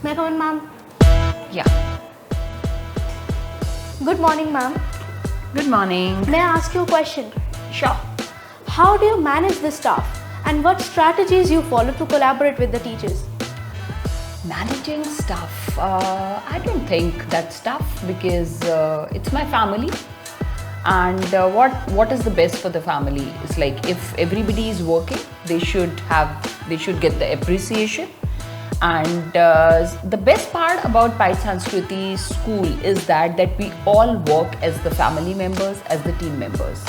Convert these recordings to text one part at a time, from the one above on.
May I come in, ma'am? Yeah. Good morning, ma'am. Good morning. May I ask you a question? Sure. How do you manage the staff and what strategies you follow to collaborate with the teachers? Managing stuff. I don't think that's tough because it's my family. And what is the best for the family? It's like if everybody is working, they should get the appreciation. And the best part about Pai Sanskriti school is that we all work as the family members, as the team members.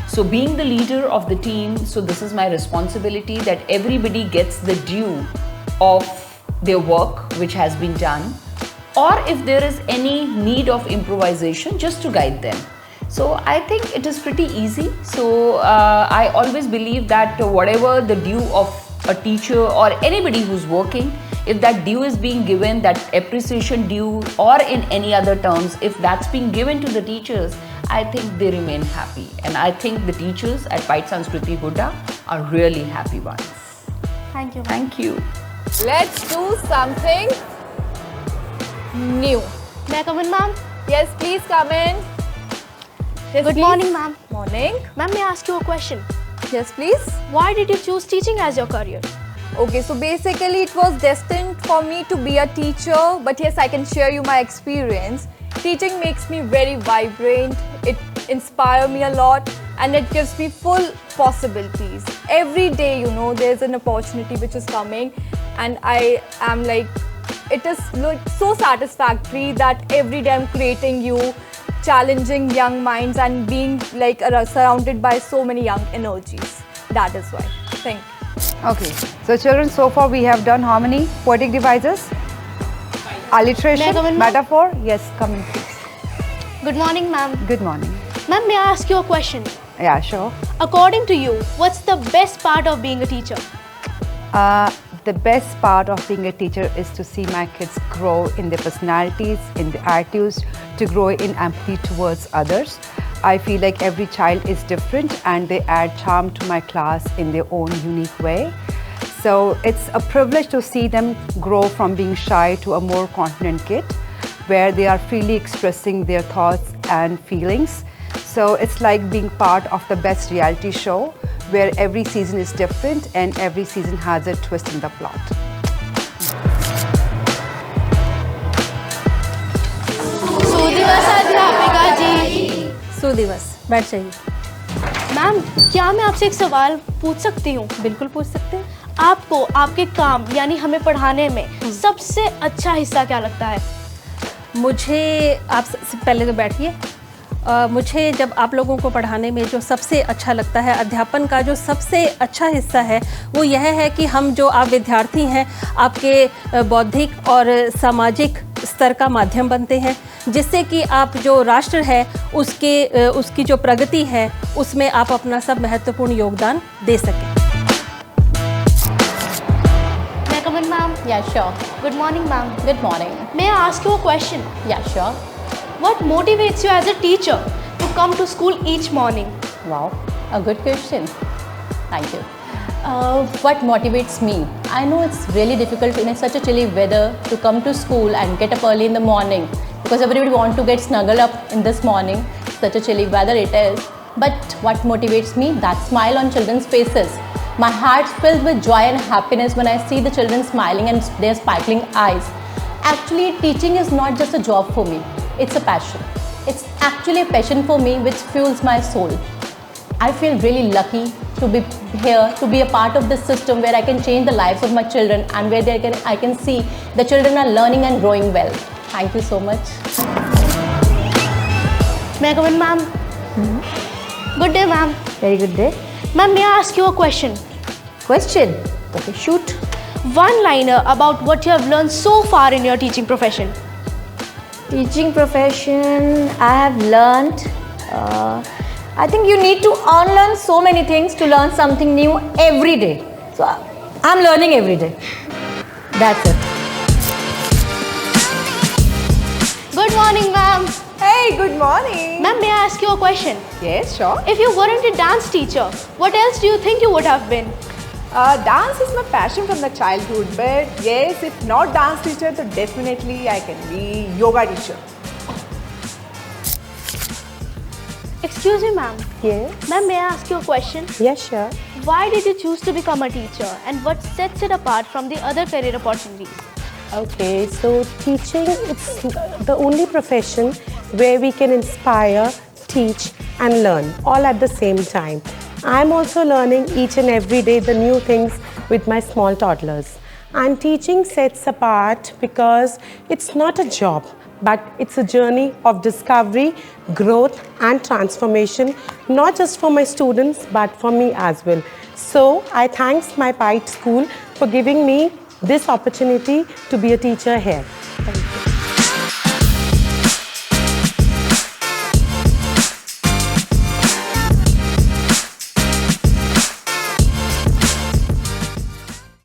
So being the leader of the team, so this is my responsibility that everybody gets the due of their work which has been done, or if there is any need of improvisation, just to guide them. So I think it is pretty easy. So I always believe that whatever the due of a teacher or anybody who's working, if that due is being given, that appreciation due, or in any other terms, if that's being given to the teachers, I think they remain happy. And I think the teachers at Pai Sanskriti Huda are really happy ones. Thank you. Thank you. Let's do something new. May I come in, ma'am? Yes, please come in. Yes, Good please. morning, ma'am. Morning. Ma'am, may I ask you a question? Yes, please. Why did you choose teaching as your career? Okay, so basically it was destined for me to be a teacher, but yes, I can share you my experience. Teaching makes me very vibrant, it inspires me a lot, and it gives me full possibilities. Every day, there's an opportunity which is coming, and I am like, it is so satisfactory that every day I'm creating challenging young minds and being like surrounded by so many young energies. That is why. Thank you. Okay, so children, so far we have done how many poetic devices? Alliteration, May I come in, ma'am? metaphor. Yes, come in please. Good morning, ma'am. Good morning. Ma'am, may I ask you a question? Yeah, sure. According to you, what's the best part of being a teacher? The best part of being a teacher is to see my kids grow in their personalities, in their attitudes, to grow in empathy towards others. I feel like every child is different and they add charm to my class in their own unique way. So it's a privilege to see them grow from being shy to a more confident kid, where they are freely expressing their thoughts and feelings. So it's like being part of the best reality show, where every season is different and every season has a twist in the plot. सुदिवस अध्यापिका जी। सुदिवस, बैठ जाइए। Ma'am, क्या मैं आपसे एक सवाल पूछ सकती हूँ? बिल्कुल पूछ सकते हैं। आपको आपके काम यानी हमें पढ़ाने में सबसे अच्छा हिस्सा क्या लगता है? मुझे आप पहले तो बैठिए। मुझे जब आप लोगों को पढ़ाने में जो सबसे अच्छा लगता है, अध्यापन का जो सबसे अच्छा हिस्सा है, वो यह है कि हम जो आप विद्यार्थी हैं, आपके बौद्धिक और सामाजिक स्तर का माध्यम बनते हैं, जिससे कि आप जो राष्ट्र है उसकी जो प्रगति है, उसमें आप अपना सब महत्वपूर्ण योगदान दे सकें। May I come in, ma'am? Yeah, sure. Good morning, ma'am. Good morning. May I ask you a question? Yeah, sure. What motivates you as a teacher to come to school each morning? Wow, a good question. Thank you. What motivates me? I know it's really difficult in such a chilly weather to come to school and get up early in the morning, because everybody wants to get snuggled up in this morning. Such a chilly weather it is. But what motivates me? That smile on children's faces. My heart's filled with joy and happiness when I see the children smiling and their sparkling eyes. Actually, teaching is not just a job for me. It's a passion. It's actually a passion for me which fuels my soul. I feel really lucky to be here, to be a part of this system where I can change the lives of my children and where I can see the children are learning and growing well. Thank you so much. May I come in, ma'am? Good day, ma'am. Very good day. Ma'am, may I ask you a question? Question? Okay, shoot. One-liner about what you have learned so far in your teaching profession. Teaching profession, I have learned. I think you need to unlearn so many things to learn something new every day. So I'm learning every day. That's it. Good morning, ma'am. Hey, good morning. Ma'am, may I ask you a question? Yes, sure. If you weren't a dance teacher, what else do you think you would have been? Dance is my passion from the childhood, but yes, if not dance teacher, then definitely I can be yoga teacher. Excuse me, ma'am. Yes. Ma'am, may I ask you a question? Yes, sure. Why did you choose to become a teacher, and what sets it apart from the other career opportunities? Okay, so teaching it's the only profession where we can inspire, teach and learn all at the same time. I'm also learning each and every day the new things with my small toddlers. And teaching sets apart because it's not a job, but it's a journey of discovery, growth and transformation, not just for my students, but for me as well. So I thank my PITE school for giving me this opportunity to be a teacher here. Thank you.